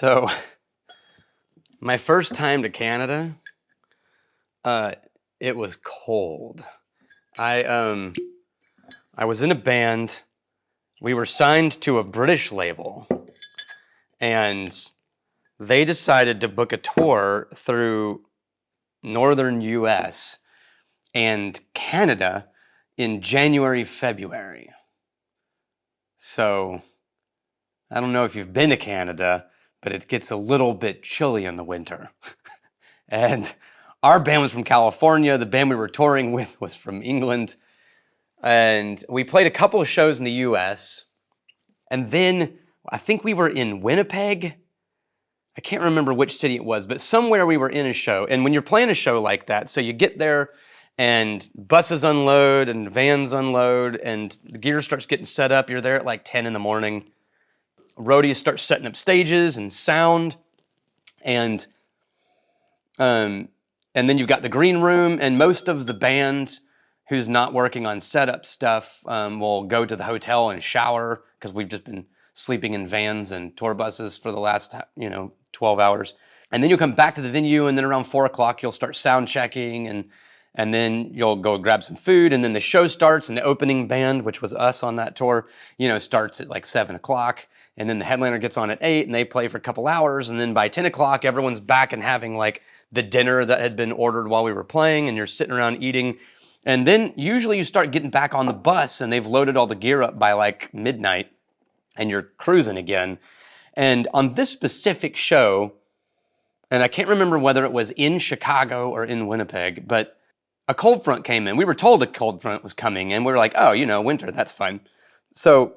So, my first time to Canada, it was cold. I was in a band. We were signed to a British label, and they decided to book a tour through northern US and Canada in January, February. So, I don't know if you've been to Canada, but it gets a little bit chilly in the winter. And our band was from California. The band we were touring with was from England. And we played a couple of shows in the US. And then I think we were in Winnipeg. I can't remember which city it was, but somewhere we were in a show. And when you're playing a show like that, so you get there and buses unload and vans unload and the gear starts getting set up. You're there at like 10 in the morning. Roadies start setting up stages and sound. And then you've got the green room, and most of the band who's not working on setup stuff will go to the hotel and shower because we've just been sleeping in vans and tour buses for the last 12 hours. And then you'll come back to the venue, and then around 4 o'clock you'll start sound checking, and then you'll go grab some food, and then the show starts, and the opening band, which was us on that tour, starts at like 7 o'clock. And then the headliner gets on at 8 and they play for a couple hours. And then by 10 o'clock, everyone's back and having like the dinner that had been ordered while we were playing, and you're sitting around eating. And then usually you start getting back on the bus and they've loaded all the gear up by like midnight and you're cruising again. And on this specific show, and I can't remember whether it was in Chicago or in Winnipeg, but a cold front came in. We were told a cold front was coming and we were like, oh, winter, that's fine. So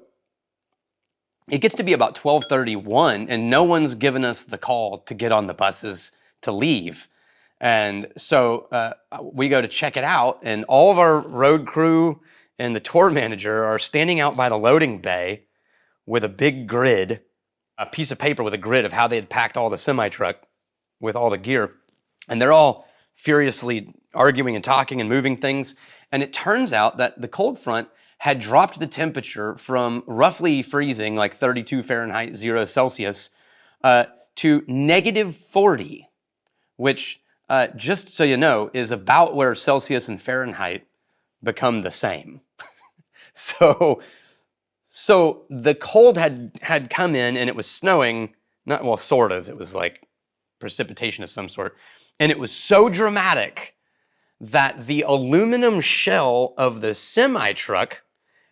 it gets to be about 12:31 and no one's given us the call to get on the buses to leave. And so we go to check it out, and all of our road crew and the tour manager are standing out by the loading bay with a big grid, a piece of paper with a grid of how they had packed all the semi-truck with all the gear. And they're all furiously arguing and talking and moving things. And it turns out that the cold front had dropped the temperature from roughly freezing, like 32 Fahrenheit, 0 Celsius, to -40, which, just so you know, is about where Celsius and Fahrenheit become the same. So the cold had come in and it was snowing, sort of, it was like precipitation of some sort. And it was so dramatic that the aluminum shell of the semi-truck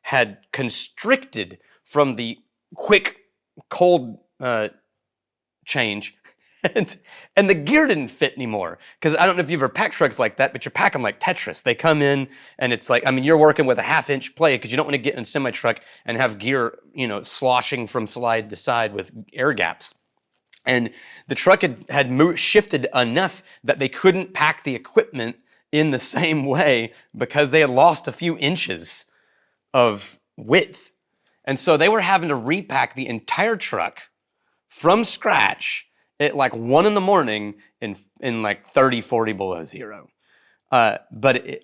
had constricted from the quick cold change, and the gear didn't fit anymore. Because I don't know if you've ever packed trucks like that, but you pack them like Tetris. They come in and it's like, you're working with a 1/2-inch play because you don't want to get in a semi-truck and have gear, sloshing from side to side with air gaps. And the truck had shifted enough that they couldn't pack the equipment in the same way because they had lost a few inches of width. And so they were having to repack the entire truck from scratch at like 1 in the morning in like 30, 40 below zero. But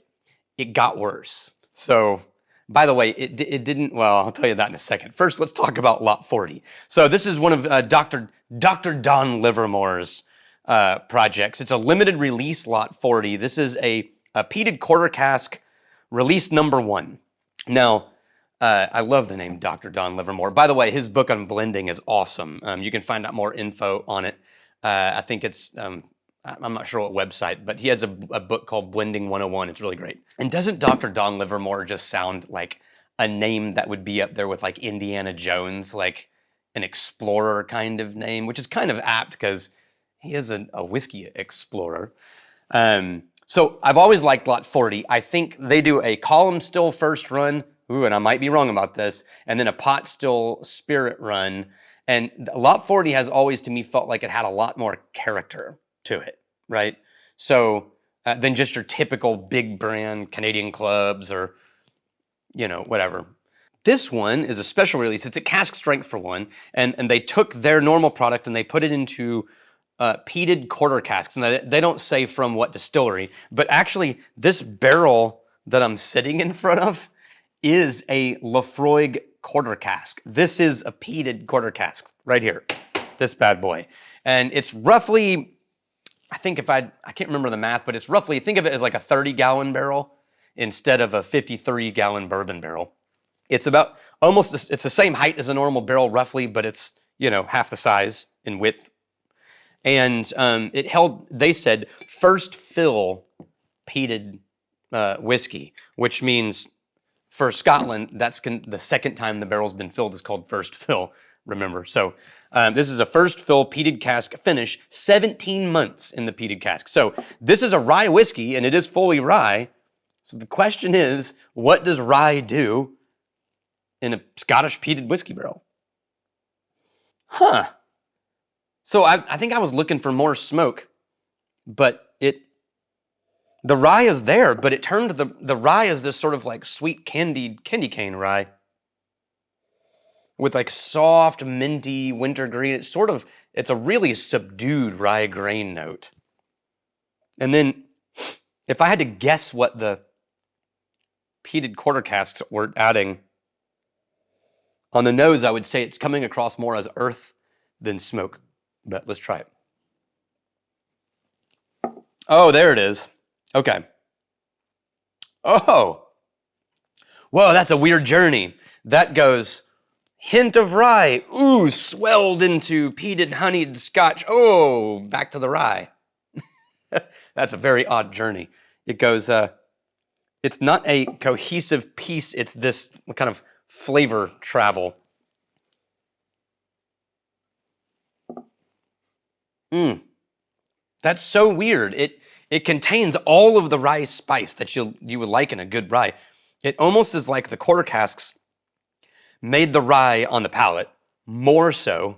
it got worse. So, by the way, it didn't, I'll tell you that in a second. First, let's talk about Lot 40. So this is one of Dr. Don Livermore's projects. It's a limited release Lot 40. This is a peated quarter cask release number 1. Now, I love the name Dr. Don Livermore. By the way, his book on blending is awesome. You can find out more info on it. I think it's, I'm not sure what website, but he has a book called Blending 101. It's really great. And doesn't Dr. Don Livermore just sound like a name that would be up there with like Indiana Jones, like an explorer kind of name, which is kind of apt because he is a whiskey explorer. So I've always liked Lot 40. I think they do a column still first run, and I might be wrong about this, and then a pot still spirit run. And Lot 40 has always, to me, felt like it had a lot more character to it, right? So than just your typical big brand Canadian clubs or, whatever. This one is a special release. It's at cask strength for one, and they took their normal product and they put it into peated quarter casks. And they don't say from what distillery, but actually this barrel that I'm sitting in front of is a Lafroig quarter cask. This is a peated quarter cask right here. this bad boy. And it's roughly, I can't remember the math, but it's roughly, think of it as like a 30-gallon barrel instead of a 53-gallon bourbon barrel. It's about it's the same height as a normal barrel roughly, but it's, half the size in width. And it held, they said, first fill peated whiskey, which means for Scotland, that's the second time the barrel's been filled is called first fill, remember. So this is a first fill peated cask finish, 17 months in the peated cask. So this is a rye whiskey, and it is fully rye. So the question is, what does rye do in a Scottish peated whiskey barrel? Huh. So I think I was looking for more smoke, but the rye is there, but it turned the rye is this sort of like sweet candy cane rye with like soft, minty wintergreen. It's a really subdued rye grain note. And then if I had to guess what the peated quarter casks were adding, on the nose, I would say it's coming across more as earth than smoke. But let's try it. Oh, there it is. Okay. Oh. Whoa, that's a weird journey. That goes hint of rye. Ooh, swelled into peated honeyed scotch. Oh, back to the rye. That's a very odd journey. It goes, it's not a cohesive piece. It's this kind of flavor travel. That's so weird. It contains all of the rye spice that you would like in a good rye. It almost is like the quarter casks made the rye on the palate more so,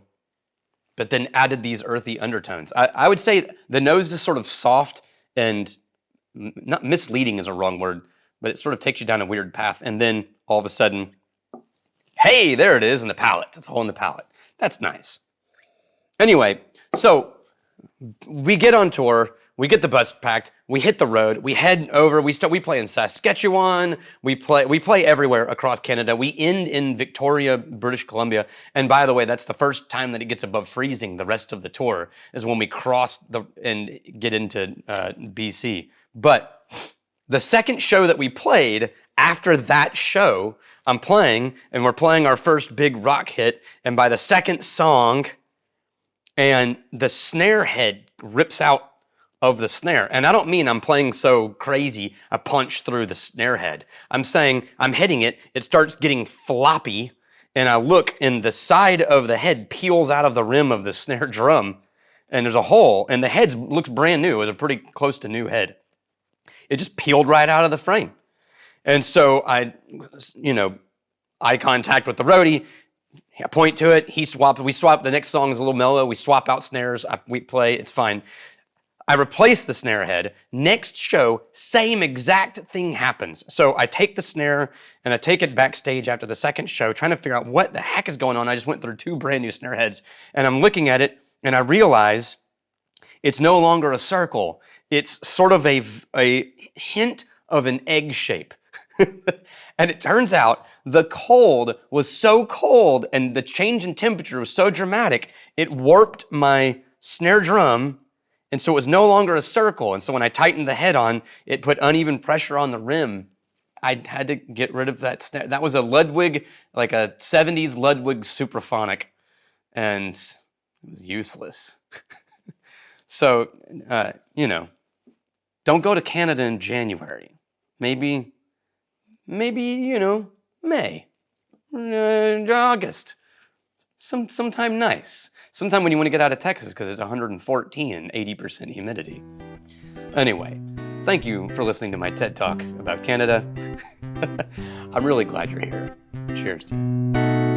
but then added these earthy undertones. I would say the nose is sort of soft and not misleading is a wrong word, but it sort of takes you down a weird path. And then all of a sudden, hey, there it is in the palate. It's all in the palate. That's nice. Anyway, so we get on tour, we get the bus packed, we hit the road, we head over, we play in Saskatchewan, we play everywhere across Canada. We end in Victoria, British Columbia. And by the way, that's the first time that it gets above freezing the rest of the tour, is when we cross and get into BC. But the second show that we played, after that show, I'm playing, and we're playing our first big rock hit, and by the second song, and the snare head rips out of the snare. And I don't mean I'm playing so crazy, I punch through the snare head. I'm saying I'm hitting it, it starts getting floppy, and I look, and the side of the head peels out of the rim of the snare drum, and there's a hole, and the head looks brand new. It was a pretty close to new head. It just peeled right out of the frame. And so eye contact with the roadie, I point to it, we swap, the next song is a little mellow, we swap out snares, we play, it's fine. I replace the snare head. Next show, same exact thing happens. So I take the snare and I take it backstage after the second show, trying to figure out what the heck is going on. I just went through 2 brand new snare heads, and I'm looking at it and I realize it's no longer a circle. It's sort of a hint of an egg shape. And it turns out the cold was so cold and the change in temperature was so dramatic, it warped my snare drum, and so it was no longer a circle. And so when I tightened the head on, it put uneven pressure on the rim. I had to get rid of that snare. That was a Ludwig, like a 70s Ludwig Supraphonic, and it was useless. So, don't go to Canada in January. Maybe, May, August, sometime nice. Sometime when you want to get out of Texas because it's 114 and 80% humidity. Anyway, thank you for listening to my TED Talk about Canada. I'm really glad you're here. Cheers to you.